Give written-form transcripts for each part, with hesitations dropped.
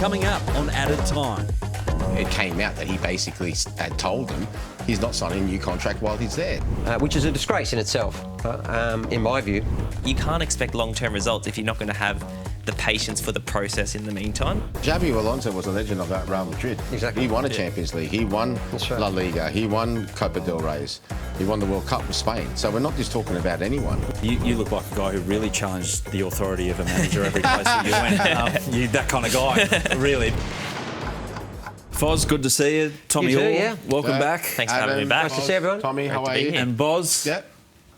Coming up on Added Time. It came out that he basically had told them he's not signing a new contract while he's there. Which is a disgrace in itself, in my view. You can't expect long-term results if you're not going to have the patience for the process in the meantime. Xabi Alonso was a legend of Real Madrid. Exactly. He won a Champions League. He won La Liga. He won Copa del Reyes. He won the World Cup with Spain. So we're not just talking about anyone. You look like a guy who really challenged the authority of a manager every place that you went. You that kind of guy, really. Foz, good to see you. Tommy You too, Hall, yeah. welcome back. Thanks for having me back. Nice to see everyone. Tommy, how Great to are be you? here. And Boz, Yep.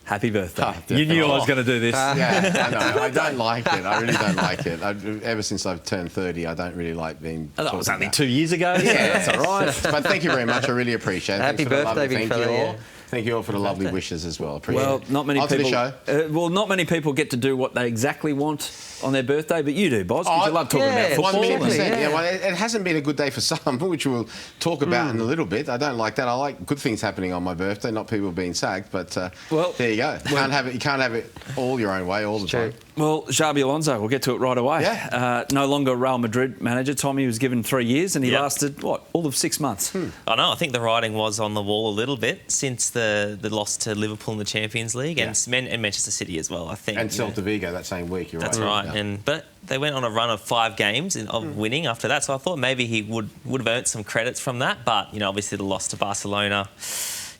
happy birthday. Oh, You knew I was going to do this. Yeah, I know. I don't like it. I really don't like it. Ever since I've turned 30, I don't really like being... That was only about. 2 years ago. Yeah, that's all right. But thank you very much. I really appreciate it. Happy Thanks for the birthday, lovely- big Thank fella, you all. yeah. Thank you all for the lovely wishes as well. Appreciate Well, it. not many On to people. the show. Not many people get to do what they exactly want on their birthday, but you do, Boz, because you love talking about football. 1,000,000%. Yeah. Yeah, well, it hasn't been a good day for some, which we'll talk about in a little bit. I don't like that. I like good things happening on my birthday, not people being sacked. But well, there you go. You can't have it all your own way all the time. Well, Xabi Alonso, we'll get to it right away. Yeah. No longer Real Madrid manager. Tommy was given 3 years, and he lasted all of 6 months. I know. I think the writing was on the wall a little bit since the loss to Liverpool in the Champions League and Manchester City as well. I think. And Celta Vigo that same week. You're That's right. right. But they went on a run of 5 games of winning after that. So I thought maybe he would have earned some credits from that. But obviously the loss to Barcelona.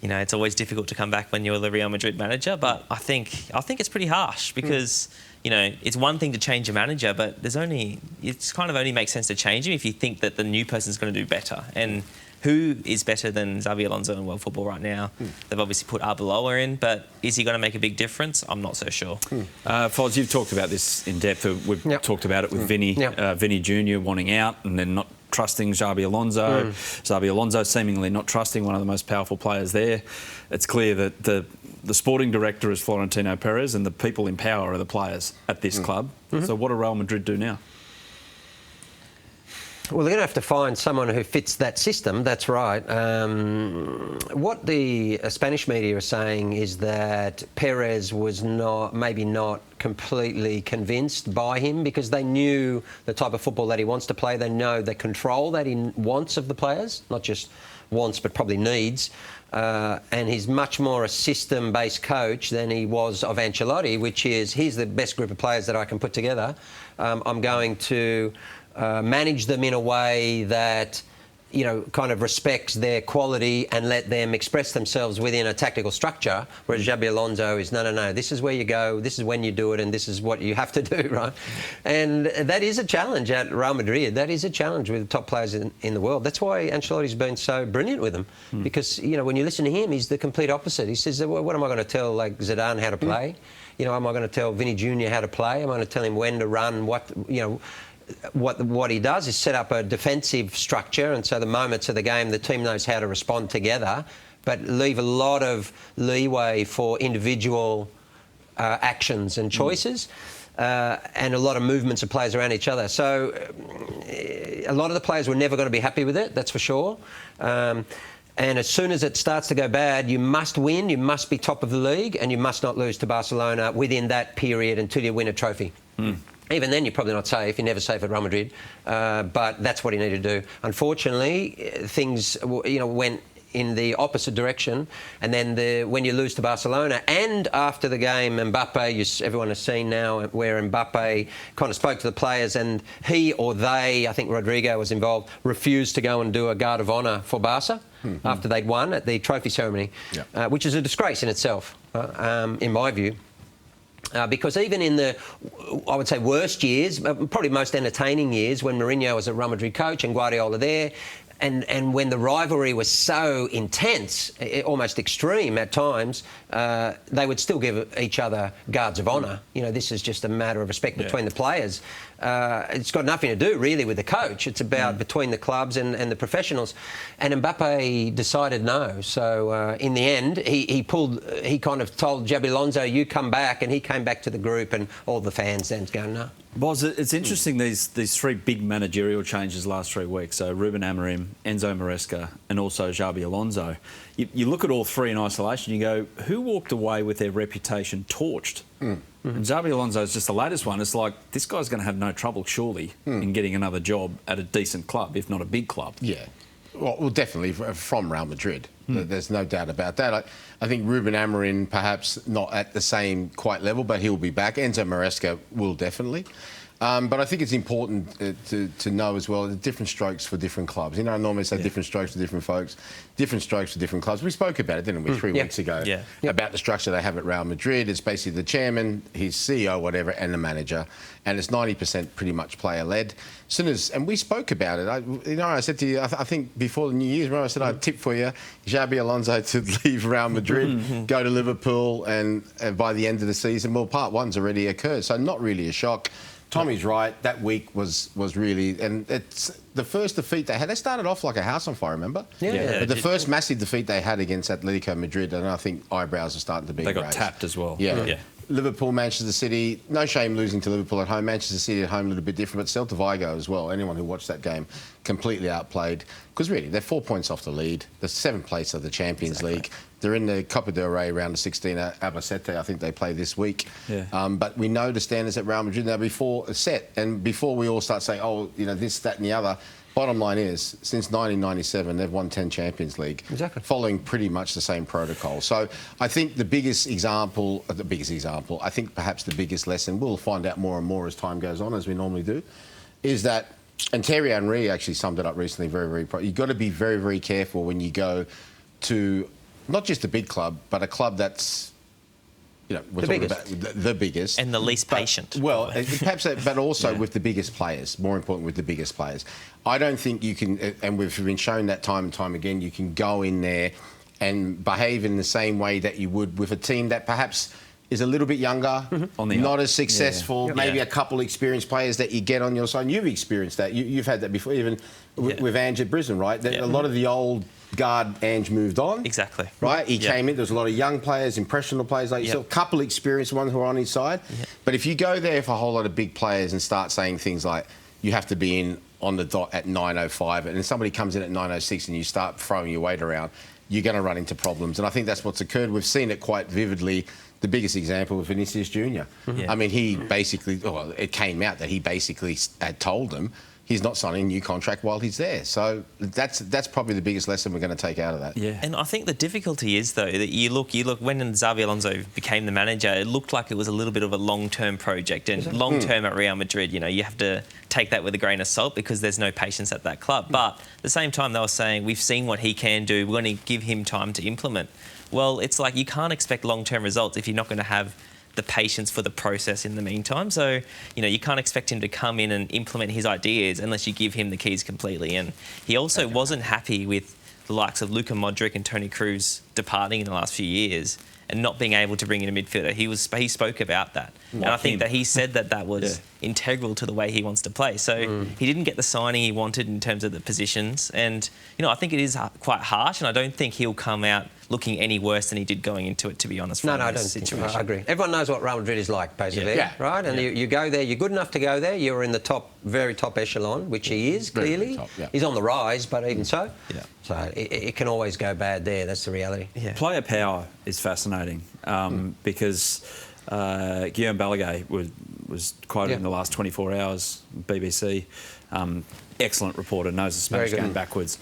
It's always difficult to come back when you're the Real Madrid manager. But I think it's pretty harsh because. It's one thing to change a manager, but it's kind of only makes sense to change him if you think that the new person's going to do better. And who is better than Xabi Alonso in world football right now? They've obviously put Arbeloa in, but is he going to make a big difference? I'm not so sure. Foz, you've talked about this in depth. We've talked about it with Vinny, Vinny Jr. wanting out and then not trusting Xabi Alonso. Xabi Alonso seemingly not trusting one of the most powerful players there. It's clear that the sporting director is Florentino Perez and the people in power are the players at this club. So what do Real Madrid do now? Well, they're going to have to find someone who fits that system, that's right. What the Spanish media are saying is that Perez was maybe not completely convinced by him because they knew the type of football that he wants to play. They know the control that he wants of the players, not just wants but probably needs. And he's much more a system-based coach than he was of Ancelotti, which is, here's the best group of players that I can put together. I'm going to manage them in a way that, kind of respects their quality and let them express themselves within a tactical structure, whereas Xabi Alonso is, no, this is where you go, this is when you do it, and this is what you have to do, right? And that is a challenge at Real Madrid. That is a challenge with the top players in the world. That's why Ancelotti's been so brilliant with them, because, when you listen to him, he's the complete opposite. He says, well, what am I going to tell, Zidane how to play? Am I going to tell Vinny Jr. how to play? Am I going to tell him when to run, what he does is set up a defensive structure, and so the moments of the game, the team knows how to respond together, but leave a lot of leeway for individual actions and choices, and a lot of movements of players around each other. So a lot of the players were never going to be happy with it, that's for sure. And as soon as it starts to go bad, you must win, you must be top of the league, and you must not lose to Barcelona within that period until you win a trophy. Even then, you're probably not safe. You're never safe at Real Madrid. But that's what he needed to do. Unfortunately, things went in the opposite direction. And then when you lose to Barcelona, and after the game, Mbappe, everyone has seen now where Mbappe kind of spoke to the players, and he or they, I think Rodrigo was involved, refused to go and do a guard of honour for Barca after they'd won at the trophy ceremony, which is a disgrace in itself, in my view. Because even in the, I would say, worst years, probably most entertaining years, when Mourinho was a Real Madrid coach and Guardiola there, and when the rivalry was so intense, almost extreme at times, they would still give each other guards of honour. This is just a matter of respect between the players. It's got nothing to do really with the coach. It's about between the clubs and the professionals. And Mbappe decided no. So in the end, he kind of told Xabi Alonso, you come back, and he came back to the group, and all the fans then going, no. Boz, it's interesting, these three big managerial changes last 3 weeks. So Ruben Amorim, Enzo Maresca and also Xabi Alonso. You look at all three in isolation, you go, who walked away with their reputation torched? And Xabi Alonso is just the latest one. It's like, this guy's going to have no trouble, surely, in getting another job at a decent club, if not a big club. Yeah. Well, definitely from Real Madrid. There's no doubt about that. I think Ruben Amorim, perhaps not at the same quite level, but he'll be back. Enzo Maresca will definitely. But I think it's important to know as well the different strokes for different clubs. You know, I normally say different strokes for different folks, different strokes for different clubs. We spoke about it, didn't we, 3 weeks ago, about the structure they have at Real Madrid. It's basically the chairman, his CEO, whatever, and the manager. And it's 90% pretty much player-led. And we spoke about it. I said to you, I think before the New Year's, remember I said I'd tip for you, Xabi Alonso to leave Real Madrid, go to Liverpool, and by the end of the season, well, part one's already occurred, so not really a shock. Tommy's right. That week was really... And it's the first defeat they had. They started off like a house on fire, remember? Yeah. But the first massive defeat they had against Atletico Madrid, and I think eyebrows are starting to be raised. They got tapped as well. Yeah. Liverpool, Manchester City, no shame losing to Liverpool at home. Manchester City at home a little bit different, but Celta Vigo as well. Anyone who watched that game completely outplayed. Because really, they're 4 points off the lead. They're 7th place of the Champions League. They're in the Copa del Rey round of 16 at Albacete. I think they play this week. But we know the standards at Real Madrid now before set. And before we all start saying, oh, you know, this, that and the other, bottom line is, since 1997, they've won 10 Champions League, following pretty much the same protocol. So I think the biggest example, I think perhaps the biggest lesson, we'll find out more and more as time goes on, as we normally do, is that, and Thierry Henry actually summed it up recently you've got to be very, very careful when you go to not just a big club, but a club that's, you know, we're talking about the biggest. And the least patient. Well, perhaps that, but also with the biggest players, more important with the biggest players. I don't think you can, and we've been shown that time and time again, you can go in there and behave in the same way that you would with a team that perhaps is a little bit younger, not as successful, maybe a couple experienced players that you get on your side. And you've experienced that. You've had that before, even with Ange at Brisbane, right? A lot of the old guard Ange moved on. Exactly. Right? He came in, there was a lot of young players, impressionable players like yourself, a couple experienced ones who are on his side. But if you go there for a whole lot of big players and start saying things like, you have to be in on the dot at 9:05, and then somebody comes in at 9:06 and you start throwing your weight around, you're going to run into problems. And I think that's what's occurred. We've seen it quite vividly. The biggest example with Vinicius Jr. I mean, he basically, well, it came out that he basically had told them he's not signing a new contract while he's there. So that's probably the biggest lesson we're going to take out of that. And I think the difficulty is, though, that you look when Xabi Alonso became the manager, it looked like it was a little bit of a long-term project. And long-term at Real Madrid, you know, you have to take that with a grain of salt because there's no patience at that club. But at the same time, they were saying, we've seen what he can do, we're going to give him time to implement. Well, it's like you can't expect long-term results if you're not going to have the patience for the process in the meantime. So, you know, you can't expect him to come in and implement his ideas unless you give him the keys completely. And he also wasn't happy with the likes of Luka Modric and Toni Kroos departing in the last few years and not being able to bring in a midfielder. He spoke about that. And I think that he said that was integral to the way he wants to play. So he didn't get the signing he wanted in terms of the positions. And, you know, I think it is quite harsh, and I don't think he'll come out looking any worse than he did going into it, to be honest. No, I don't think so. I agree. Everyone knows what Real Madrid is like, basically, right? And you go there, you're good enough to go there, you're in the top, very top echelon, which he is, clearly. Top, He's on the rise, but even so. So it can always go bad there, that's the reality. Player power is fascinating because Guillaume Balaguer was quoted in the last 24 hours, BBC. Excellent reporter, knows the Spanish game backwards.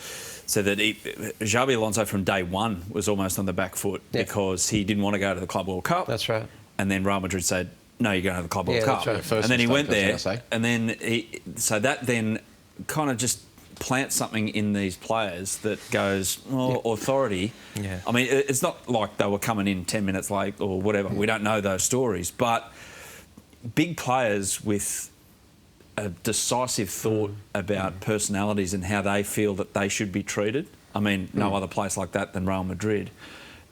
So that Xabi Alonso from day one was almost on the back foot because he didn't want to go to the Club World Cup. That's right. And then Real Madrid said, no, you're going to the Club World Cup. Right. And then he went there. And then so that then kind of just plants something in these players that goes, well, authority. I mean, it's not like they were coming in 10 minutes late or whatever. We don't know those stories. But big players with a decisive thought about personalities and how they feel that they should be treated. I mean, no other place like that than Real Madrid.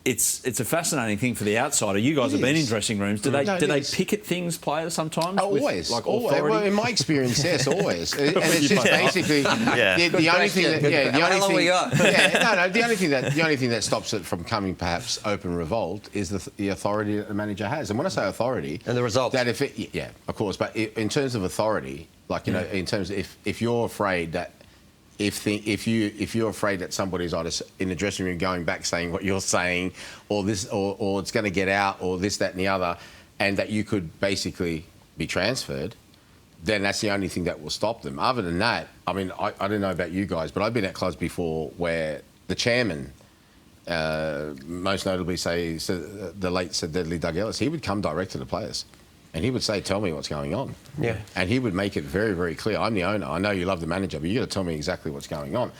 it's a fascinating thing for the outsider. You guys have been in dressing rooms. Do they pick at things, players, sometimes? Always. With, always. Well, in my experience, yes, always. And it's just basically the only thing that... How long we got? The only thing that stops it from coming perhaps open revolt is the authority that the manager has. And when I say authority... And the results. That of course. But in terms of authority, like, you know, in terms of if you're afraid that... If you're afraid that somebody's in the dressing room going back saying what you're saying, or this, or it's going to get out, or this, that, and the other, and that you could basically be transferred, then that's the only thing that will stop them. Other than that, I mean, I don't know about you guys, but I've been at clubs before where the chairman, most notably, the late Sir Deadly Doug Ellis, he would come direct to the players. And he would say, tell me what's going on. Yeah. And he would make it very, very clear. I'm the owner. I know you love the manager, but you've got to tell me exactly what's going on.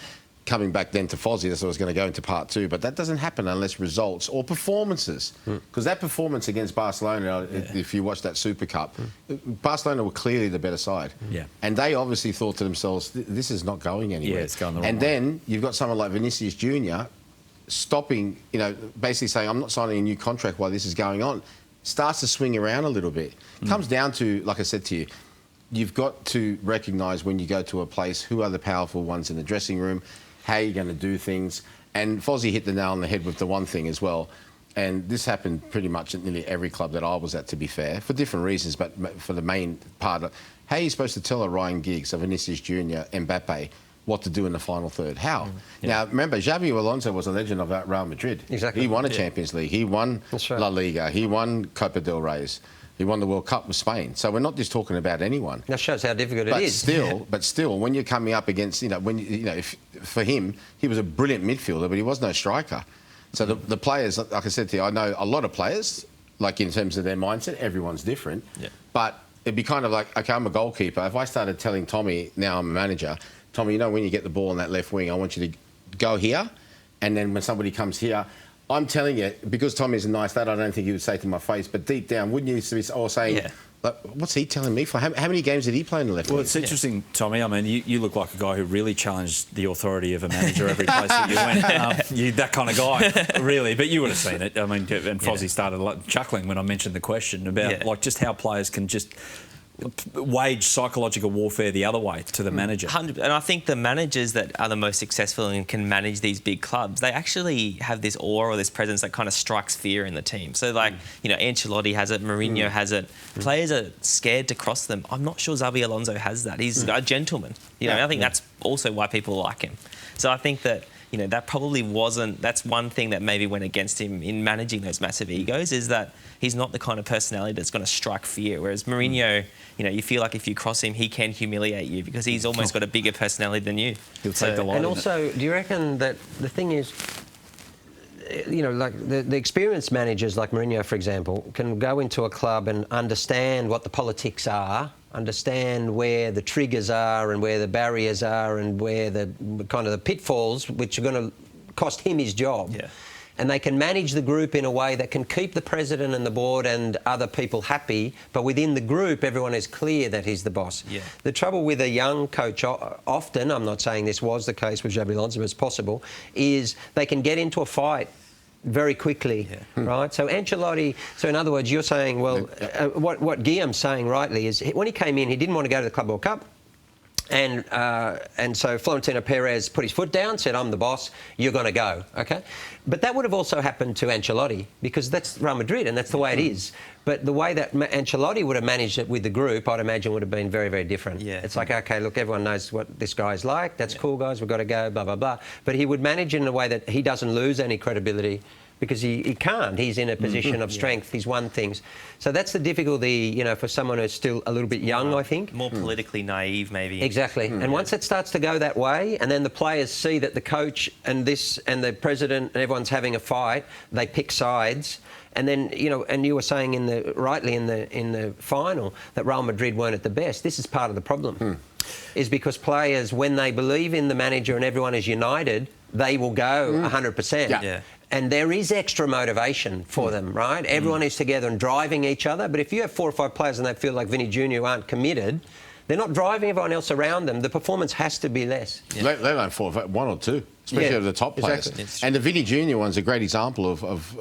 Coming back then to Fozzie, that's what I was going to go into part 2, but that doesn't happen unless results or performances. Because that performance against Barcelona, if you watch that Super Cup, Barcelona were clearly the better side. Yeah. And they obviously thought to themselves, this is not going anywhere. Yeah, it's going the wrong way. And then you've got someone like Vinicius Jr. stopping, you know, basically saying, I'm not signing a new contract while this is going on. Starts to swing around a little bit. Comes down to, like I said to you, you've got to recognise when you go to a place who are the powerful ones in the dressing room, how you're going to do things. And Fozzie hit the nail on the head with the one thing as well. And this happened pretty much at nearly every club that I was at, to be fair, for different reasons, but for the main part of how are you supposed to tell a Ryan Giggs, a Vinicius Jr., Mbappe, what to do in the final third? How? Now, remember, Xabi Alonso was a legend of Real Madrid. Exactly. He won a Champions League. He won La Liga. He won Copa del Reyes. He won the World Cup with Spain. So we're not just talking about anyone. That shows how difficult it is. But still, when you're coming up against, for him, he was a brilliant midfielder, but he was no striker. So the players, like I said to you, I know a lot of players, like in terms of their mindset, everyone's different. Yeah. But it'd be kind of like, okay, I'm a goalkeeper. If I started telling Tommy, now I'm a manager, Tommy, you know, when you get the ball on that left wing, I want you to go here, and then when somebody comes here, I'm telling you, because Tommy's a nice lad, I don't think he would say to my face, but deep down, wouldn't you be saying, like, what's he telling me for? How many games did he play in the left wing? Well, it's interesting, Tommy. I mean, you look like a guy who really challenged the authority of a manager every place that you went. You're that kind of guy, really. But you would have seen it. I mean, and Fozzie started chuckling when I mentioned the question about like just how players can just wage psychological warfare the other way to the manager. 100%. And I think the managers that are the most successful and can manage these big clubs, they actually have this aura or this presence that kind of strikes fear in the team. So, like, you know, Ancelotti has it, Mourinho has it. Players are scared to cross them. I'm not sure Xabi Alonso has that. He's a gentleman. You know, I think that's also why people like him. So I think that, you know, that probably wasn't... That's one thing that maybe went against him in managing those massive egos, is that he's not the kind of personality that's going to strike fear. Whereas Mourinho, you know, you feel like if you cross him, he can humiliate you because he's almost got a bigger personality than you. He'll take the light. And also, do you reckon that the thing is, you know, like the experienced managers like Mourinho, for example, can go into a club and understand what the politics are, understand where the triggers are and where the barriers are and where the kind of the pitfalls which are going to cost him his job. Yeah. And they can manage the group in a way that can keep the president and the board and other people happy, but within the group, everyone is clear that he's the boss. Yeah. The trouble with a young coach, often, I'm not saying this was the case with Xabi Alonso, but it's possible, is they can get into a fight very quickly, right? So Ancelotti, so in other words, you're saying, well, what Guillaume's saying rightly is when he came in, he didn't want to go to the Club World Cup. And so Florentino Perez put his foot down, said, I'm the boss, you're going to go, OK? But that would have also happened to Ancelotti because that's Real Madrid and that's the way it is. But the way that Ancelotti would have managed it with the group, I'd imagine, would have been very, very different. Yeah. It's like, OK, look, everyone knows what this guy's like. That's cool, guys, we've got to go, blah, blah, blah. But he would manage it in a way that he doesn't lose any credibility because he can't. He's in a position of strength. He's won things. So that's the difficulty, you know, for someone who's still a little bit young, I think. More politically naive, maybe. Exactly. And once it starts to go that way, and then the players see that the coach and the president and everyone's having a fight, they pick sides. And then, you know, and you were saying rightly in the final that Real Madrid weren't at the best. This is part of the problem. Is because players, when they believe in the manager and everyone is united, they will go 100%. Yeah. And there is extra motivation for them, right? Everyone is together and driving each other. But if you have 4 or 5 players and they feel like Vinny Jr. aren't committed, They're not driving everyone else around them. The performance has to be less. Yeah. Let alone 1 or 2, especially of the top players. Exactly. And the Vinny Junior one's a great example of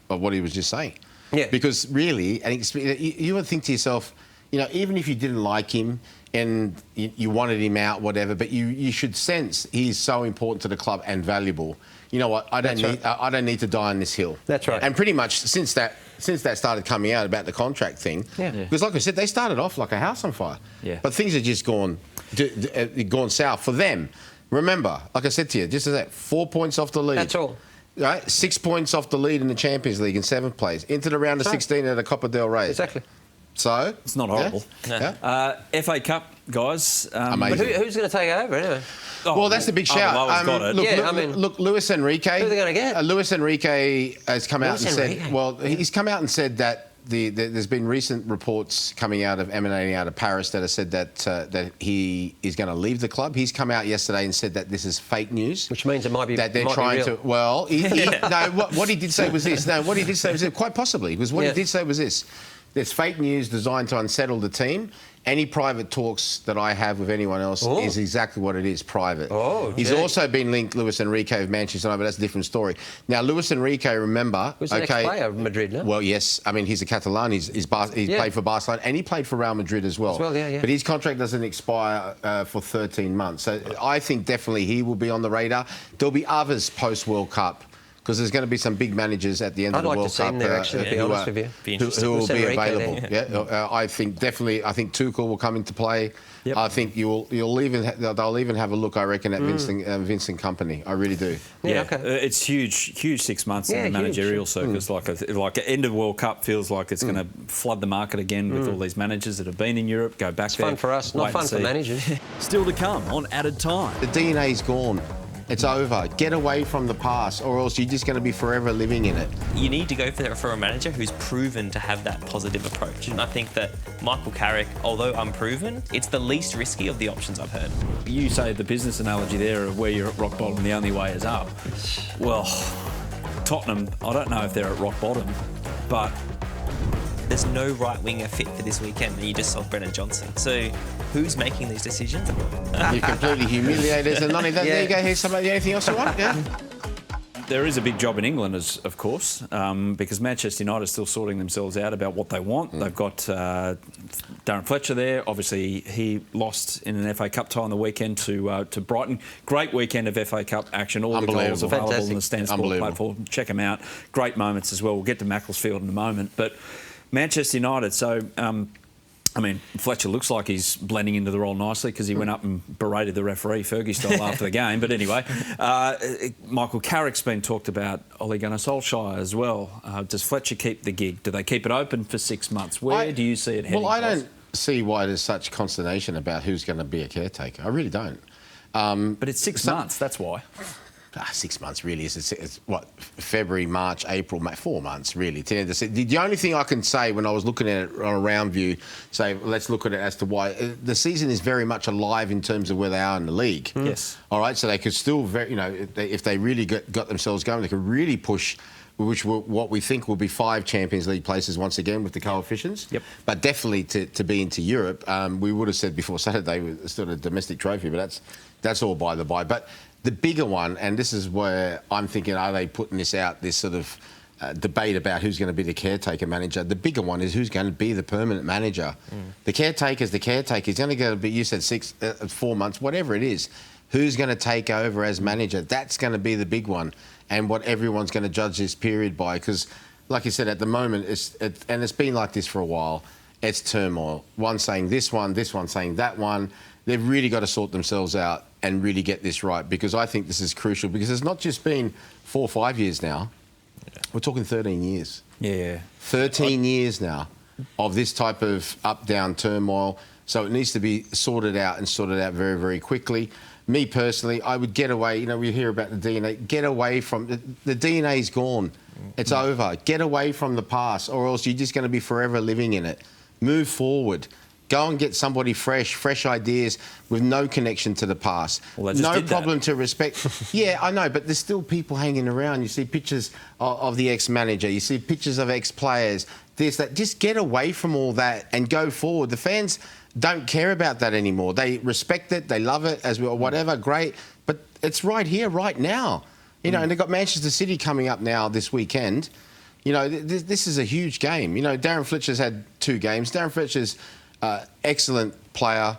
what he was just saying. Yeah. Because really, and you would think to yourself, you know, even if you didn't like him and you wanted him out, whatever, but you should sense he's so important to the club and valuable. You know what? I don't need to die on this hill. That's right. And pretty much since that started coming out about the contract thing, because like I said, they started off like a house on fire. Yeah. But things have just gone south for them. Remember, like I said to you, just as that, 4 points off the lead. That's all. Right, 6 points off the lead in the Champions League in 7th place, into the round of 16 at the Copa del Rey. Exactly. So it's not horrible. No. FA Cup, guys. Amazing. But who's going to take over anyway? Well, that's the big shout. Look, Luis Enrique. Who are they going to get? Luis Enrique has come out and Enrique. said. Well, he's come out and said that there's been recent reports emanating out of Paris that have said that he is going to leave the club. He's come out yesterday and said that this is fake news, which means it might be that they're trying to. Well, what he did say was this. No, what he did say was this, quite possibly, because what he did say was this. There's fake news designed to unsettle the team. Any private talks that I have with anyone else is exactly what it is, private. He's also been linked, Luis Enrique of Manchester United, but that's a different story. Now, Luis Enrique, remember... Who's the ex-player of Madrid, no? Well, yes. I mean, he's a Catalan. He played for Barcelona, and he played for Real Madrid as well. But his contract doesn't expire for 13 months. So I think definitely he will be on the radar. There'll be others post-World Cup, because there's going to be some big managers at the end of the World Cup who will be available. I think Tuchel will come into play. Yep. I think they'll even have a look, I reckon, at Vincent Kompany. I really do. Yeah, okay. It's huge 6 months in the managerial circus. Like end of World Cup feels like it's going to flood the market again with all these managers that have been in Europe, go back there. It's fun for us, not fun for managers. Still to come on Added Time. The DNA's gone. It's over. Get away from the past, or else you're just going to be forever living in it. You need to go for a manager who's proven to have that positive approach. And I think that Michael Carrick, although unproven, it's the least risky of the options I've heard. You say the business analogy there of where you're at rock bottom, the only way is up. Well, Tottenham, I don't know if they're at rock bottom, but... There's no right winger fit for this weekend, and you just sold Brennan Johnson. So who's making these decisions? You're completely humiliated. And none of that. There you go. Here's somebody. Anything else you want? Yeah. There is a big job in England, of course, because Manchester United are still sorting themselves out about what they want. They've got Darren Fletcher there. Obviously, he lost in an FA Cup tie on the weekend to Brighton. Great weekend of FA Cup action. All the goals available on the Stan Sport platform. Check them out. Great moments as well. We'll get to Macclesfield in a moment. But Manchester United, so... I mean, Fletcher looks like he's blending into the role nicely because he went up and berated the referee, Fergie style, after the game. But anyway, Michael Carrick's been talked about, Ole Gunnar Solskjaer as well. Does Fletcher keep the gig? Do they keep it open for 6 months? Where do you see it heading? Well, I don't see why there's such consternation about who's going to be a caretaker. I really don't. But it's 6 months, that's why. 6 months really is. It's what, February, March, April, May, 4 months really. The only thing I can say when I was looking at it on a round view, say let's look at it as to why the season is very much alive in terms of where they are in the league. Yes. All right, so they could still, if they really got themselves going, they could really push. What we think will be 5 Champions League places once again with the coefficients. Yep. But definitely to be into Europe. We would have said before Saturday it's still a domestic trophy, but that's all by the by. But the bigger one, and this is where I'm thinking, are they putting this out, this sort of debate about who's going to be the caretaker manager? The bigger one is who's going to be the permanent manager. The caretaker's the caretaker. He's going to be, you said 4 months, whatever it is. Who's going to take over as manager? That's going to be the big one, and what everyone's going to judge this period by. Because, like you said, at the moment, and it's been like this for a while, it's turmoil. One saying this one saying that one. They've really got to sort themselves out and really get this right, because I think this is crucial, because it's not just been 4 or 5 years now. We're talking 13 years. Yeah. 13 years now of this type of up-down turmoil. So it needs to be sorted out very, very quickly. Me personally, I would get away. We hear about the DNA. Get away from... The DNA's gone. It's over. Get away from the past, or else you're just going to be forever living in it. Move forward. Go and get somebody fresh ideas with no connection to the past. Well, no problem to respect. Yeah, I know, but there's still people hanging around. You see pictures of the ex-manager. You see pictures of ex-players. This, that. Just get away from all that and go forward. The fans don't care about that anymore. They respect it, they love it, as well, whatever, great. But it's right here, right now. You know, and they've got Manchester City coming up now this weekend. You know, this is a huge game. You know, Darren Fletcher's had 2 games. Darren Fletcher's excellent player,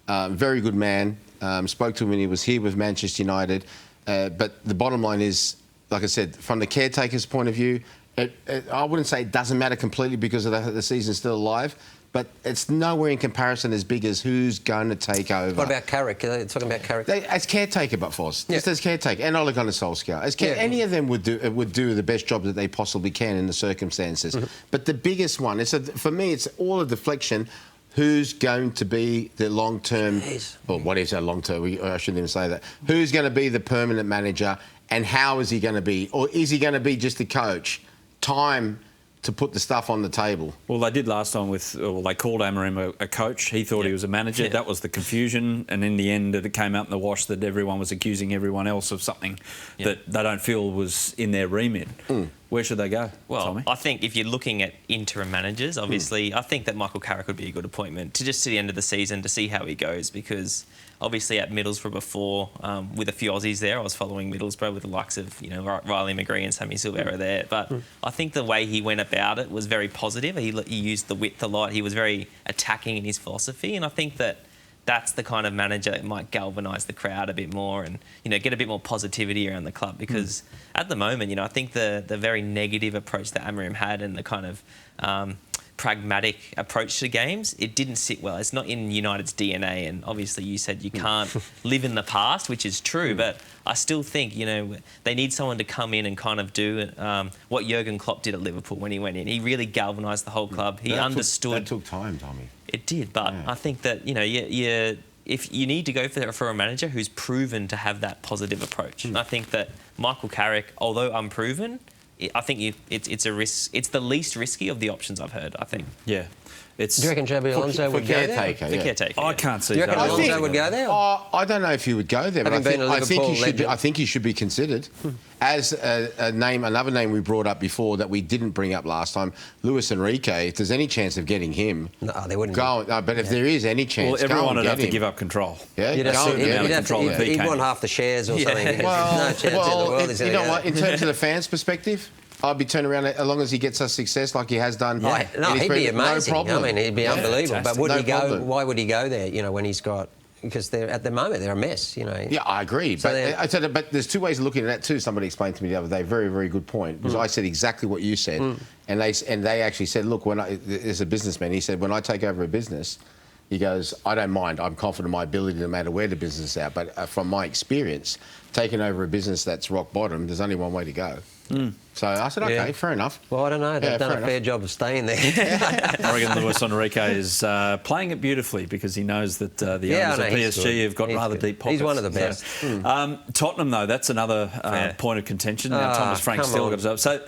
very good man. Spoke to him when he was here with Manchester United. But the bottom line is, like I said, from the caretaker's point of view, I wouldn't say it doesn't matter completely because of the season's still alive, but it's nowhere in comparison as big as who's going to take over. What about Carrick? Are they talking about Carrick? As caretaker, but Foss. Just as caretaker. And Ole Gunnar Solskjaer. Any of them would do the best job that they possibly can in the circumstances. But the biggest one, for me, it's all a deflection. Who's going to be the long-term... Well, what is that long-term? I shouldn't even say that. Who's going to be the permanent manager and how is he going to be? Or is he going to be just a coach? Time to put the stuff on the table. Well, they did last time they called Amorim a coach. He thought he was a manager. That was the confusion. And in the end, it came out in the wash that everyone was accusing everyone else of something that they don't feel was in their remit. Where should they go, Well, Tommy? I think if you're looking at interim managers, obviously, I think that Michael Carrick would be a good appointment to just to the end of the season to see how he goes, because obviously at Middlesbrough before, with a few Aussies there, I was following Middlesbrough with the likes of, you know, Riley McGree and Sammy Silvera there. But I think the way he went about it was very positive. He used the width a lot. He was very attacking in his philosophy, and I think that that's the kind of manager that might galvanise the crowd a bit more and, you know, get a bit more positivity around the club, because at the moment, you know, I think the very negative approach that Amorim had and the kind of pragmatic approach to games, it didn't sit well. It's not in United's DNA, and obviously you said you can't live in the past, which is true, but I still think, you know, they need someone to come in and kind of do what Jurgen Klopp did at Liverpool when he went in. He really galvanised the whole club. He understood... That took time, Tommy. It did, but I think that, you know, if you need to go for a manager who's proven to have that positive approach. And I think that Michael Carrick, although unproven, I think it's a risk. It's the least risky of the options I've heard, I think. Yeah. Do you reckon Xabi Alonso would go there? For caretaker, I can't see Do you reckon that. Alonso would go there? I don't know if he would go there, but I think he should be considered. As another name we brought up before that we didn't bring up last time, Luis Enrique. If there's any chance of getting him, no, they wouldn't. But if there is any chance, everyone would have to give up control. Yeah, he'd want half the shares or something. Well, no chance in the world. You know what? In terms of the fans' perspective, I'd be turning around as long as he gets us success like he has done. He'd be amazing. No problem. I mean, he'd be unbelievable. Fantastic. But would he go? Problem. Why would he go there? You know, when he's got, because at the moment they're a mess. You know. Yeah, I agree. So but there's two ways of looking at that too. Somebody explained to me the other day. Very, very good point. Because I said exactly what you said, and they actually said, look, as a businessman, he said, when I take over a business, he goes, I don't mind. I'm confident in my ability no matter where the business is at. But from my experience, taking over a business that's rock bottom, there's only one way to go. So I said, OK, fair enough. Well, I don't know. They've done a fair job of staying there. I reckon Luis Enrique is playing it beautifully because he knows that the owners of PSG have got rather deep pockets. He's one of the best. Tottenham, though, that's another point of contention. Now, Thomas Frank still got us up. So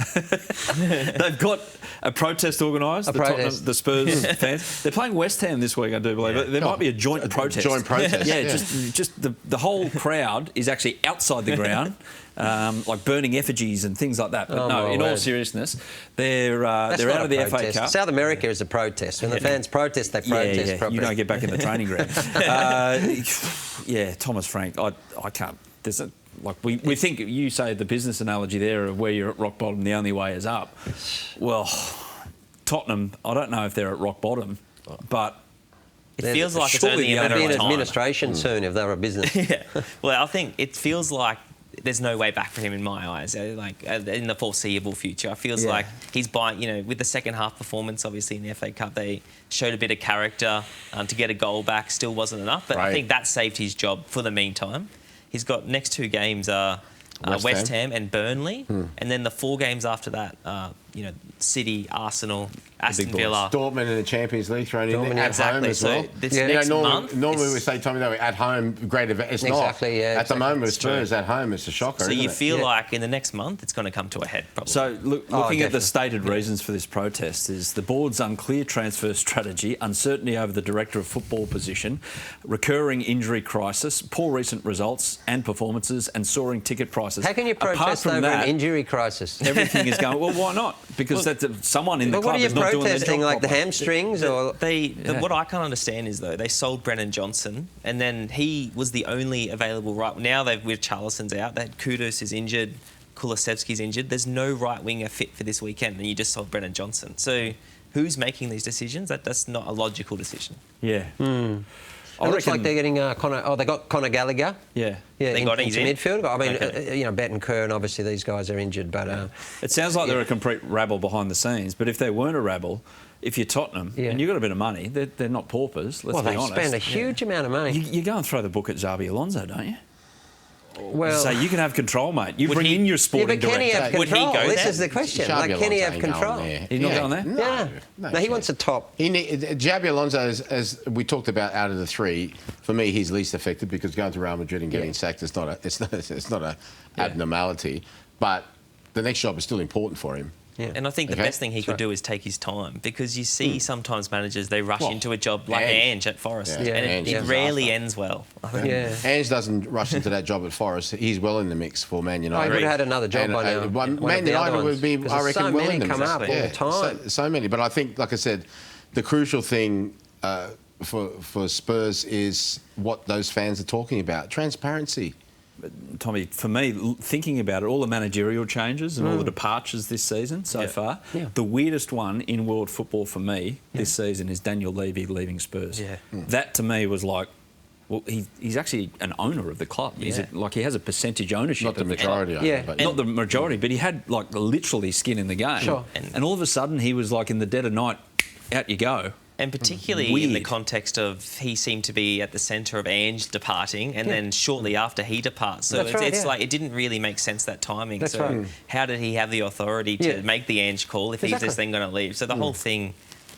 they've got a protest organised, the Spurs fans. They're playing West Ham this week, I do believe. There might be a joint protest. Joint protest. Yeah, just the whole crowd is actually outside the ground. Like burning effigies and things like that. But in all seriousness, they're out of the FA Cup. South America is a protest. When the fans protest, they protest properly. You don't get back in the training ground. Thomas Frank, I can't. We think, you say the business analogy there of where you're at rock bottom, the only way is up. Well, Tottenham, I don't know if they're at rock bottom, but... It feels like it's only a matter of time. They'll be in administration soon if they're a business. Well, I think it feels like there's no way back for him in my eyes. Like in the foreseeable future, it feels like he's buying. You know, with the second half performance, obviously in the FA Cup, they showed a bit of character. To get a goal back still wasn't enough, but I think that saved his job for the meantime. He's got next 2 games are West Ham and Burnley, and then the 4 games after that, City, Arsenal, Aston Villa, Dortmund in the Champions League thrown in there at home as well. So this next month, normally we say, Tommy, at home, great event. It's not. At the moment, with Spurs at home, it's a shocker. So you feel like in the next month, it's going to come to a head, probably. So looking at the stated reasons for this protest is the board's unclear transfer strategy, uncertainty over the director of football position, recurring injury crisis, poor recent results and performances, and soaring ticket prices. How can you protest over an injury crisis? Everything is going, well, why not? Because someone in the club is not doing their job protesting, like the properly. hamstrings? What I can't understand is, though, they sold Brennan Johnson, and then he was the only available right. Now with Charlison's out, that Kudus is injured, Kulusevski's injured. There's no right winger fit for this weekend, and you just sold Brennan Johnson. So who's making these decisions? That's not a logical decision. Yeah. It looks like they're getting Connor. Oh, they got Conor Gallagher. Yeah. They got him into in. midfield. I mean, Betancourt, and obviously these guys are injured, but it sounds like they're a complete rabble behind the scenes. But if they weren't a rabble, if you're Tottenham and you've got a bit of money, they're not paupers. Let's be honest. They spend a huge amount of money. You go and throw the book at Xabi Alonso, don't you? Well, so you can have control, mate. You bring in your sporting director. Can he have control? This is the question. Can he have control? He's not going there? No, he wants a top. Xabi Alonso, as we talked about, out of the three, for me, he's least affected because going to Real Madrid and getting sacked is not a abnormality. But the next job is still important for him. Yeah. And I think the best thing he could do is take his time, because you see sometimes managers, they rush into a job like Ange at Forest, and it rarely ends well. Ange doesn't rush into that job at Forest. He's well in the mix for Man United. He would have had another job by now. Man United would be, I reckon, well in the mix. Come up all the time. So many. But I think, like I said, the crucial thing for Spurs is what those fans are talking about. Transparency. Tommy, for me, thinking about it, all the managerial changes and all the departures this season so far, the weirdest one in world football for me this season is Daniel Levy leaving Spurs. That to me was like, well, he's actually an owner of the club. He has a percentage ownership. Not the majority owner, but not the majority, but he had like literally skin in the game. Sure. And all of a sudden he was like in the dead of night, out you go. And particularly in the context of he seemed to be at the centre of Ange departing, and then shortly after he departs. So it's like it didn't really make sense, that timing. How did he have the authority to make the Ange call if he's just then going to leave? So the whole thing,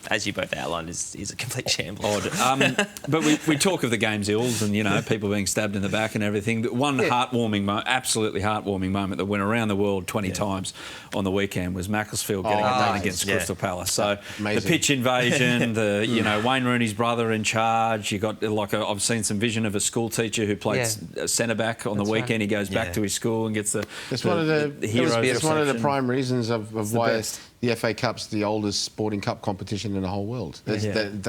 as you both outlined, is a complete shambles. But we talk of the game's ills and, people being stabbed in the back and everything. One absolutely heartwarming moment that went around the world 20 times on the weekend was Macclesfield getting it done against Crystal Palace. So the pitch invasion, Wayne Rooney's brother in charge. You got I've seen some vision of a school teacher who played centre back on the weekend. He goes back to his school and gets the heroes. It's one of the prime reasons of why the FA Cup's the oldest sporting cup competition in the whole world.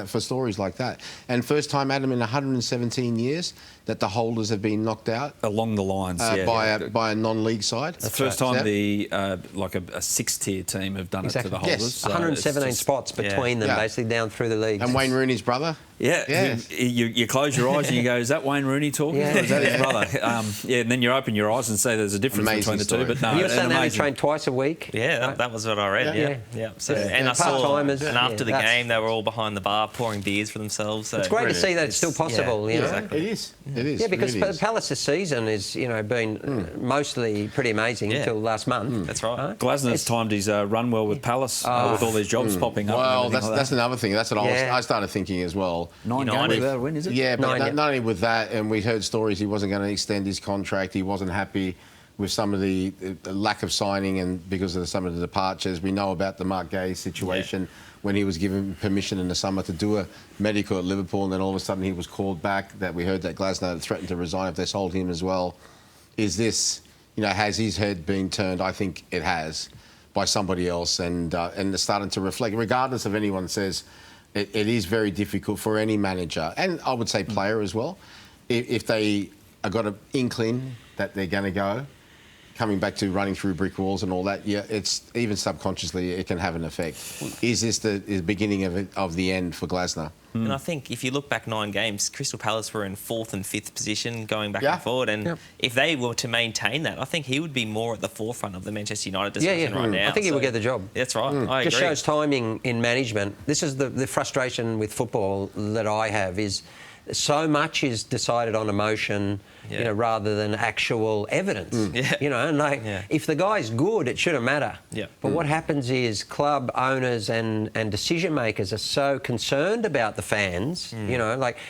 For stories like that. And first time, Adam, in 117 years that the holders have been knocked out along the lines by a non-league side. It's the first time a six-tier team have done it to the holders. Yes, 117 spots between them, basically down through the leagues. And Wayne Rooney's brother. You close your eyes and you go, is that Wayne Rooney talking? Or is that his brother? And then you open your eyes and say there's a difference between the two. But no, you were saying that he trained twice a week. Yeah, that was what I read. So, and I saw, and after the game, they were all behind the bar pouring beers for themselves. So it's great to see that it's still possible. Exactly. It is. Yeah, because Palace's season has been mostly pretty amazing until last month. That's right. Glasner's timed his run well with Palace with all these jobs popping up. Well, that's another thing. That's what I started thinking as well. 9 games without a win, is it? Yeah, but not only with that, and we heard stories he wasn't going to extend his contract. He wasn't happy with some of the lack of signing and because of some of the departures. We know about the Mark Gay situation when he was given permission in the summer to do a medical at Liverpool, and then all of a sudden he was called back. That we heard that Glasner had threatened to resign if they sold him as well. Is this, has his head been turned? I think it has, by somebody else, and they're starting to reflect. Regardless of anyone says, it is very difficult for any manager, and I would say player as well, if they have got an inkling that they're going to go, coming back to running through brick walls and all that, it's even subconsciously it can have an effect. Is this the beginning of the end for Glasner? And I think if you look back 9 games, Crystal Palace were in 4th and 5th position going back and forward. And if they were to maintain that, I think he would be more at the forefront of the Manchester United discussion right now. I think he will get the job. That's right. I agree. Just shows timing in management. This is the frustration with football that I have is so much is decided on emotion, rather than actual evidence. If the guy's good, it shouldn't matter. But what happens is club owners and decision makers are so concerned about the fans.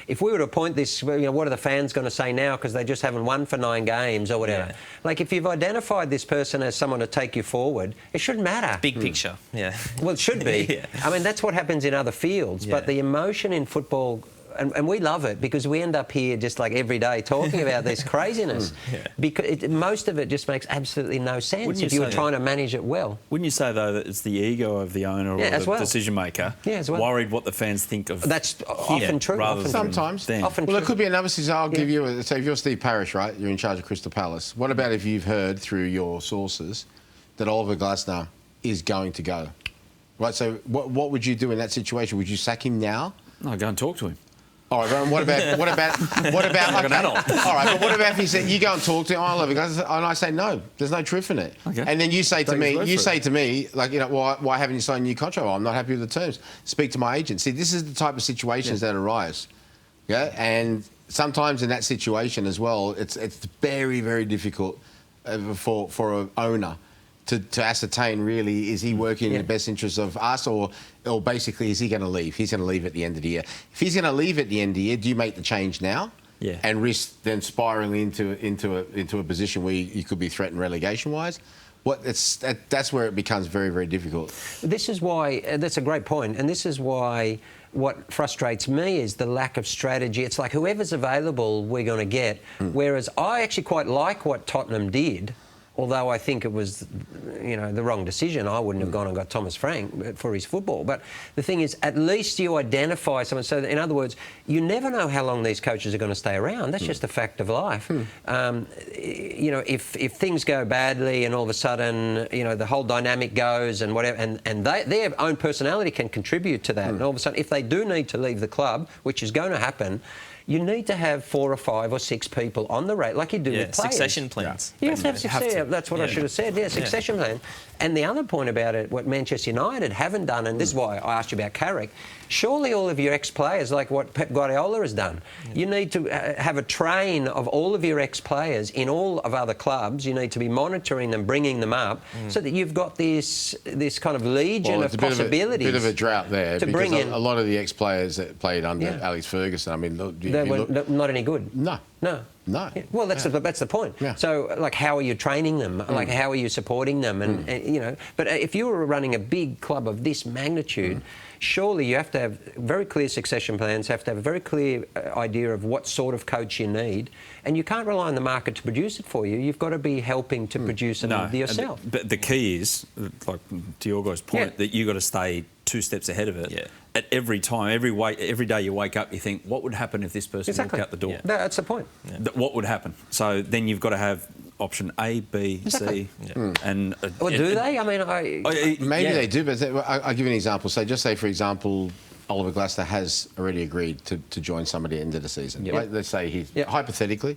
If we were to appoint this, what are the fans going to say now because they just haven't won for 9 games or whatever? If you've identified this person as someone to take you forward, it shouldn't matter. Big picture, Well, it should be. I mean, that's what happens in other fields. But the emotion in football and we love it because we end up here just like every day talking about this craziness. Because most of it just makes absolutely no sense if you're trying to manage it well. Wouldn't you say, though, that it's the ego of the owner or the decision maker worried what the fans think of That's often true. Sometimes. Often well, it could be another situation. I'll give you, say, if you're Steve Parish, right, you're in charge of Crystal Palace. What about if you've heard through your sources that Oliver Glasner is going to go? Right, so what would you do in that situation? Would you sack him now? No, go and talk to him. All right, what about like an adult? All right, but what about if he said, you go and talk to him, and I say, no, there's no truth in it. Okay. And then you say to me, like, why haven't you signed a new contract? Well, I'm not happy with the terms. Speak to my agent. See, this is the type of situations that arise. Yeah, and sometimes in that situation as well, it's very, very difficult for an owner to ascertain, really, is he working in the best interests of us, or basically is he going to leave? He's going to leave at the end of the year. If he's going to leave at the end of the year, do you make the change now? Yeah. And risk then spiralling into a position where you could be threatened relegation-wise? That's where it becomes very, very difficult. This is why, that's a great point, and this is why what frustrates me is the lack of strategy. It's like whoever's available we're going to get, whereas I actually quite like what Tottenham did. Although I think it was, the wrong decision. I wouldn't have gone and got Thomas Frank for his football. But the thing is, at least you identify someone. So, in other words, you never know how long these coaches are going to stay around. That's just a fact of life. If things go badly and all of a sudden, the whole dynamic goes and whatever, and their own personality can contribute to that. And all of a sudden, if they do need to leave the club, which is going to happen, you need to have 4 or 5 or 6 people on the rate, like you do with players. Succession plans. You have to have succession. That's what I should have said. Yeah, succession plan. And the other point about it, what Manchester United haven't done, and this is why I asked you about Carrick, surely all of your ex-players, like what Pep Guardiola has done, you need to have a train of all of your ex-players in all of other clubs. You need to be monitoring them, bringing them up, so that you've got this kind of legion of possibilities. A bit of a drought there, to because bring in a lot of the ex-players that played under Alex Ferguson, I mean, they were not any good. No. Yeah. Well, that's the point. Yeah. So, like, how are you training them? Like, how are you supporting them? And but if you were running a big club of this magnitude, surely you have to have very clear succession plans, have to have a very clear idea of what sort of coach you need, and you can't rely on the market to produce it for you. You've got to be helping to produce it yourself. But the key is, like to your guys' point, that you've got to stay 2 steps ahead of it. Yeah. At every time, every day you wake up, you think, what would happen if this person walked out the door? Yeah. That's the point. Yeah. What would happen? So then you've got to have option A, B, C, and... Or do they? I mean, maybe they do, but I'll give you an example. So just say, for example, Oliver Glasner has already agreed to join somebody at the end of the season. Right? Let's say he's, hypothetically,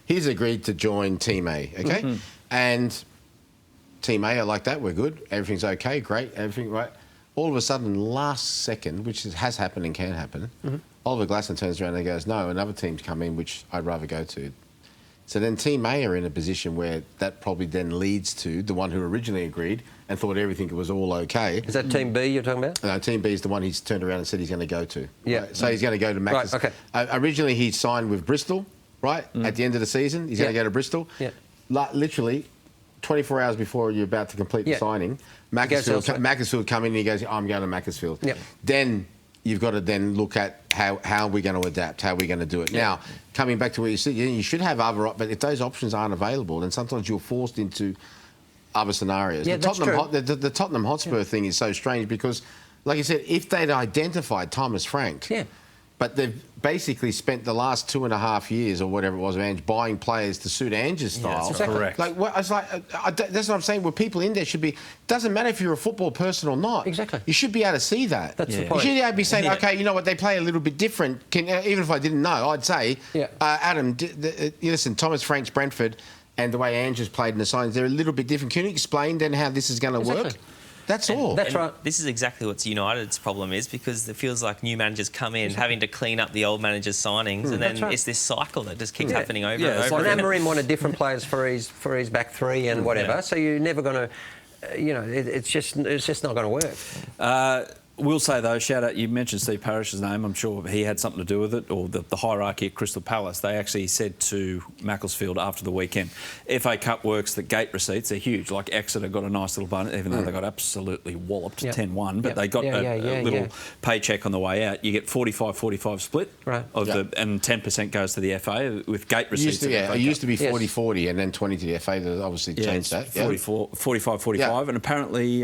he's agreed to join Team A, okay? And Team A are like that, we're good, everything's okay, great, everything right. All of a sudden, last second, which has happened and can happen, Oliver Glasner turns around and goes, no, another team's come in, which I'd rather go to. So then Team A are in a position where that probably then leads to the one who originally agreed and thought everything was all okay. Is that Team B you're talking about? No, Team B is the one he's turned around and said he's going to go to. Yeah. Right? So he's going to go to Max. Right, okay. Originally, he signed with Bristol, right? At the end of the season, he's going to go to Bristol. Yeah. Literally, 24 hours before you're about to complete the signing, Macclesfield come in and he goes, I'm going to Macclesfield. Yep. Then you've got to then look at how are we going to adapt, how are we going to do it. Now, coming back to where you said, you should have other, but if those options aren't available, then sometimes you're forced into other scenarios. Yeah, the Tottenham Hotspur thing is so strange because, like I said, if they'd identified Thomas Frank, but they've basically spent the last 2.5 years or whatever it was of Ange buying players to suit Ange's style. That's correct. Like, that's what I'm saying. Where people in there should be, doesn't matter if you're a football person or not. Exactly. You should be able to see that. That's the point. You should be able to be saying, okay, you know what, they play a little bit different. Even if I didn't know, I'd say, Adam, listen, Thomas Frank's Brentford and the way Ange has played in the signings, they're a little bit different. Can you explain then how this is going to work? That's all. That's right. This is exactly what United's problem is, because it feels like new managers come in having to clean up the old managers' signings, and then it's this cycle that just keeps happening over and over again. Amorim wanted different players for his back three and whatever, so you're never going to, it's just not going to work. We'll say though, shout out, you mentioned Steve Parish's name, I'm sure he had something to do with it, or the hierarchy at Crystal Palace. They actually said to Macclesfield after the weekend, FA Cup works, the gate receipts are huge. Like Exeter got a nice little bonus, even though they got absolutely walloped 10-1, but they got a little paycheck on the way out. You get 45-45 split, and 10% goes to the FA with gate receipts. It used to be 40-40 and then 20 to the FA. They obviously changed that. 45-45, and apparently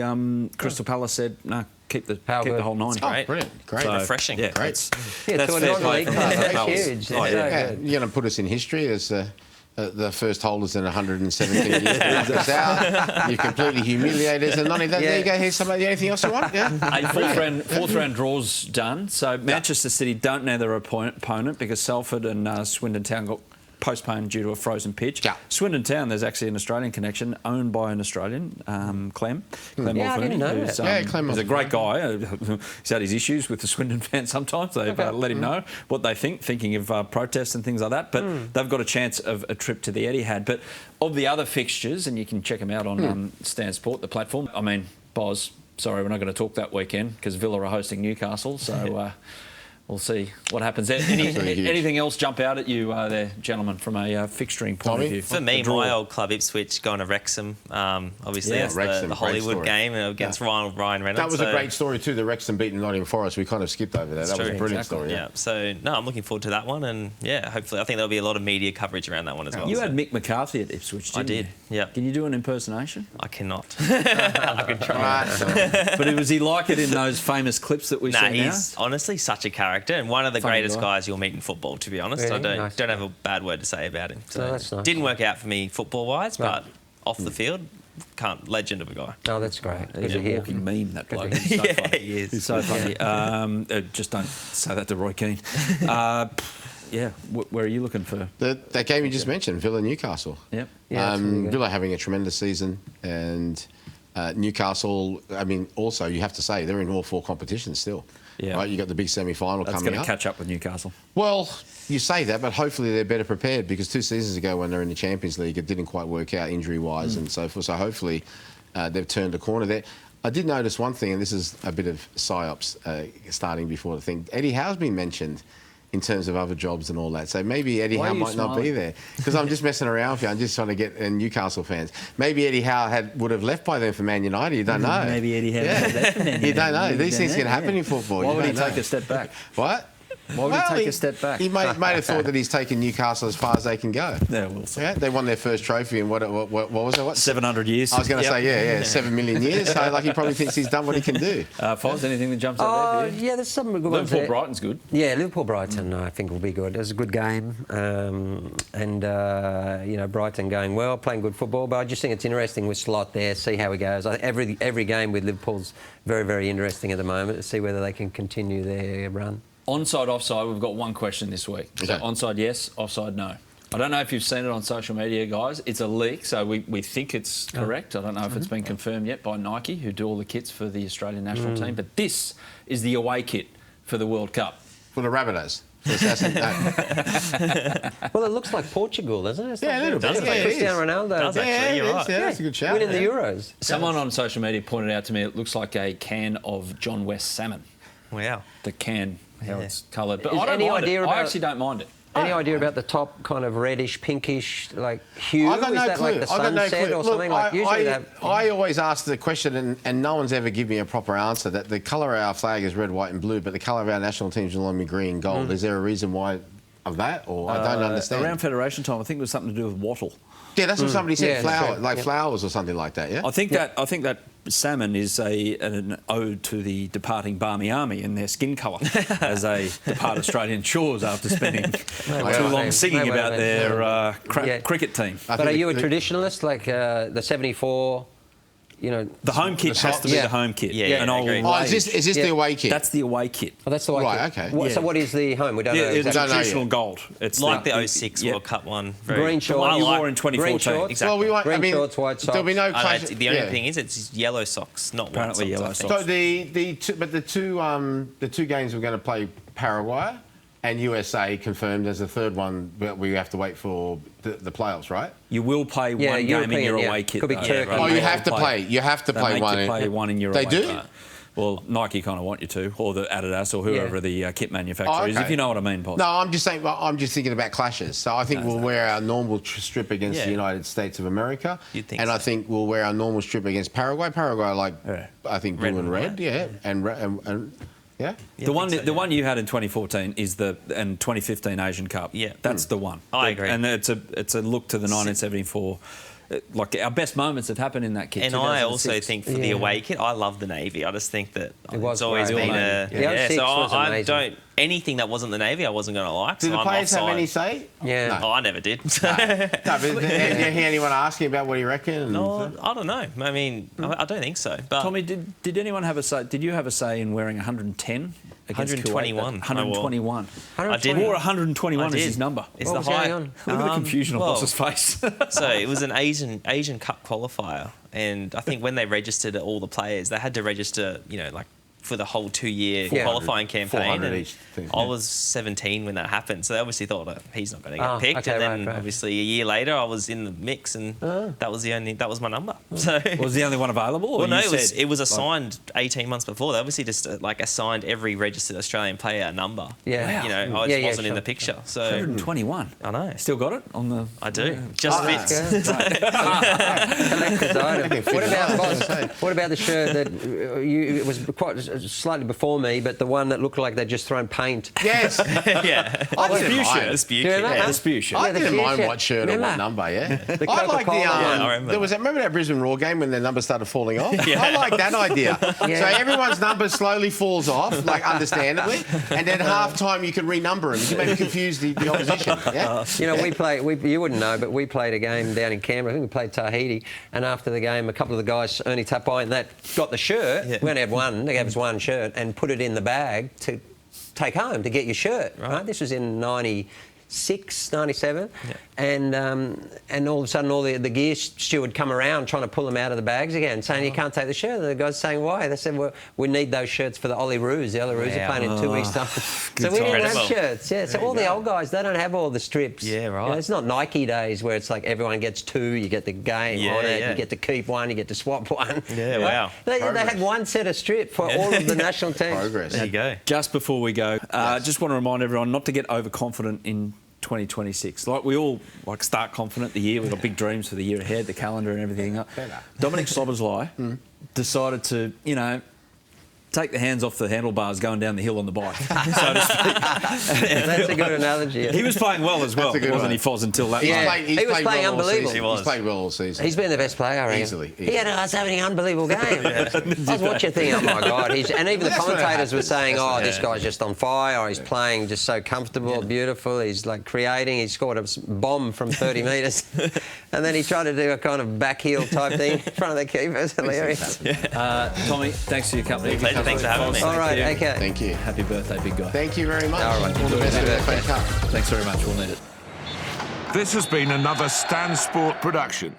Crystal Palace said, no, keep the whole 90. Great. Great. So, refreshing. Yeah, great. that's to a non-league club, that's huge. You're going to put us in history as the first holders in 117 years to knock us out. You've completely humiliated us. And not only that, there you go. Here's somebody. Anything else you want? Yeah. Fourth round draw's done. So Manchester City don't know their opponent because Salford and Swindon Town got postponed due to a frozen pitch. Yeah. Swindon Town, there's actually an Australian connection owned by an Australian, Clem. Clem I didn't know that. He's a great guy. He's had his issues with the Swindon fans sometimes. They've let him know what they think, thinking of protests and things like that. But they've got a chance of a trip to the Etihad. But of the other fixtures, and you can check them out on Stan Sport, the platform. I mean, Boz, sorry, we're not going to talk that weekend because Villa are hosting Newcastle. So... we'll see what happens there. Anything else jump out at you there, gentlemen, from a fixturing point of view? For me, my old club, Ipswich, going to Wrexham. Obviously, that's Wrexham, the Hollywood game against Ryan Reynolds. That was a great story too, the Wrexham beating Nottingham Forest. We kind of skipped over that. That was a brilliant story. Yeah. So, no, I'm looking forward to that one. And, hopefully, I think the'll be a lot of media coverage around that one as well. You had Mick McCarthy at Ipswich, didn't you? I did, yeah. Can you do an impersonation? I cannot. I can try. But was he like it in those famous clips that we've seen now? He's honestly such a character and one of the greatest guys you'll meet in football, to be honest. Really? I don't have a bad word to say about him. So that's nice. Didn't work out for me football-wise, but off the field, legend of a guy. Oh, that's great. He's a walking meme, that bloke. He's so funny. He is. He's so funny. Just don't say that to Roy Keane. Where are you looking for? That game you just mentioned, Villa-Newcastle. Yep. Villa having a tremendous season and Newcastle, I mean, also you have to say they're in all four competitions still. Yeah. Right, you got the big semi-final coming up. That's going to catch up with Newcastle. Well, you say that, but hopefully they're better prepared because 2 seasons ago when they're in the Champions League, it didn't quite work out injury-wise and so forth. So hopefully they've turned a corner there. I did notice one thing, and this is a bit of psyops starting before the thing. Eddie Howe's been mentioned in terms of other jobs and all that. So maybe Eddie Howe might not be there. Because I'm just messing around with you. I'm just trying to get Newcastle fans. Maybe Eddie Howe would have left by then for Man United. You don't know. Maybe Eddie Howe would have left for Man United. You don't know. These things can happen in football. Why would he take a step back? What? Why would he take a step back? He may have thought that he's taken Newcastle as far as they can go. Yeah, we'll see. Yeah, they won their first trophy in what was it? What? 700 years. I was going to say, 7 million years. So he probably thinks he's done what he can do. Foz, anything that jumps out there for you? Yeah, there's some good ones there. Liverpool-Brighton's good. Yeah, Liverpool-Brighton I think will be good. It was a good game. Brighton going well, playing good football. But I just think it's interesting with Slot there, see how he goes. Every game with Liverpool's very, very interesting at the moment to see whether they can continue their run. Onside, offside, we've got one question this week. So onside, yes, offside, no. I don't know if you've seen it on social media, guys. It's a leak, so we think it's correct. I don't know if it's been confirmed yet by Nike, who do all the kits for the Australian national team. But this is the away kit for the World Cup. For the Rabbitohs. Well, it looks like Portugal, doesn't it? A little bit. Like Cristiano Ronaldo. That's a good shout. Winning the Euros. Someone on social media pointed out to me it looks like a can of John West salmon. Wow. The can, how it's coloured. But I actually don't mind it. Any idea about the top kind of reddish, pinkish, like hue? I got no Is that clue. like the sunset or something? Look, usually I always ask the question, and no one's ever given me a proper answer, that the colour of our flag is red, white and blue, but the colour of our national team is normally green and gold. Is there a reason why of that? Or I don't understand. Around Federation time, I think it was something to do with wattle. Yeah, that's what somebody said, flowers or something like that, yeah? I think that salmon is an ode to the departing Barmy Army and their skin colour as they depart Australian shores after spending too long singing about their cricket team. But are you a traditionalist, like the 74... the home kit has to be the home kit. Yeah, and I agree. Is this the away kit? That's the away kit. Oh, that's the away kit. Right, okay. So what is the home? We don't know. It's traditional gold. It's like the 06 World Cup one. Green shorts. The one you wore in 2014. Green shorts. Exactly. Well, green shorts, white socks. There'll be no the only thing is it's yellow socks, not white socks. Yellow socks. So the two games we're going to play Paraguay and USA confirmed as the third one, but we have to wait for the playoffs, right? You will play one game in your away kit. Could be Turkey. You have to play. You have to play one. One in your they away do? kit. Well, Nike kind of want you to, or the Adidas, or whoever the kit manufacturer is, if you know what I mean, Poz. No, I'm just saying. I'm just thinking about clashes. So I think we'll wear our normal strip against the United States of America, and I think we'll wear our normal strip against Paraguay. Paraguay, I think blue and red, and yeah. The one you had in 2014 is the 2015 Asian Cup. Yeah, that's the one. I agree, and it's a look to the 1974. Like our best moments have happened in that kit. And I also think for the away kit, I love the navy. I just think that it's always been so I don't anything that wasn't the navy, I wasn't going to like. Did the players have any say? Yeah, I never did. No, but did anyone ask you about what you reckon? No, I don't know. I mean, I don't think so. But Tommy, did anyone have a say? Did you have a say in wearing 110? 121. 121. I did. Wore 121 as his number. It's the high. Look at the confusion on Boss's face. So it was an Asian Cup qualifier, and I think when they registered all the players, they had to register, like for the whole 2-year qualifying campaign. And I was 17 when that happened, so they obviously thought he's not going to get picked. Okay, and then obviously a year later, I was in the mix, and that was my number. So was the only one available? Or well, no, it was assigned 18 months before. They obviously just assigned every registered Australian player a number. Yeah, I just wasn't in the picture. So 121. I know. Still got it on the. I do. Just fits. What about the shirt that it was quite slightly before me, but the one that looked like they'd just thrown paint? Yes. Yeah. The Spew shirt. I didn't mind what shirt or what number, I like the I remember. Remember that Brisbane Raw game when their numbers started falling off? Yeah. I like that idea. So everyone's number slowly falls off, understandably, and then half-time you can renumber them. You can maybe confuse the opposition. Yeah? You wouldn't know, but we played a game down in Canberra. I think we played Tahiti, and after the game, a couple of the guys, Ernie Tapai and that, got the shirt. Yeah. We only had one. They gave us one shirt and put it in the bag to take home to get your shirt. Right? This was in 96, 97. Yeah. And all of a sudden, all the gear steward come around trying to pull them out of the bags again, saying you can't take the shirt. And the guy's saying why? They said, well, we need those shirts for the Olyroos. The Olyroos are playing in 2 weeks' time. So we didn't have shirts. Yeah. So all the old guys, they don't have all the strips. Yeah, right. It's not Nike days where it's like everyone gets 2, you get the game on it, you get to keep one, you get to swap one. Yeah, wow. They had one set of strip for all of the national teams. Progress. There you go. Just before we go, just want to remind everyone not to get overconfident in 2026. Like we all start confident the year. We've got big dreams for the year ahead, the calendar and everything. Dominic Szoboszlai decided to, take the hands off the handlebars going down the hill on the bike, so to speak. That's a good analogy. He was playing well as well, wasn't he, Foz, until that time? He was playing unbelievable. He's played well all season. He's been the best player, I reckon. Easily. He had having an unbelievable game. I was watching thinking, oh my God. And even the commentators were saying, this guy's just on fire, or he's playing just so comfortable, beautiful, he's creating, he scored a bomb from 30 metres. And then he tried to do a kind of back heel type thing in front of the keeper. It's hilarious. Tommy, thanks for your company. Thanks for having me. All right, okay. Thank you. Happy birthday, big guy. Thank you very much. All right. All the best for the FA Cup. Thanks very much. We'll need it. This has been another Stan Sport production.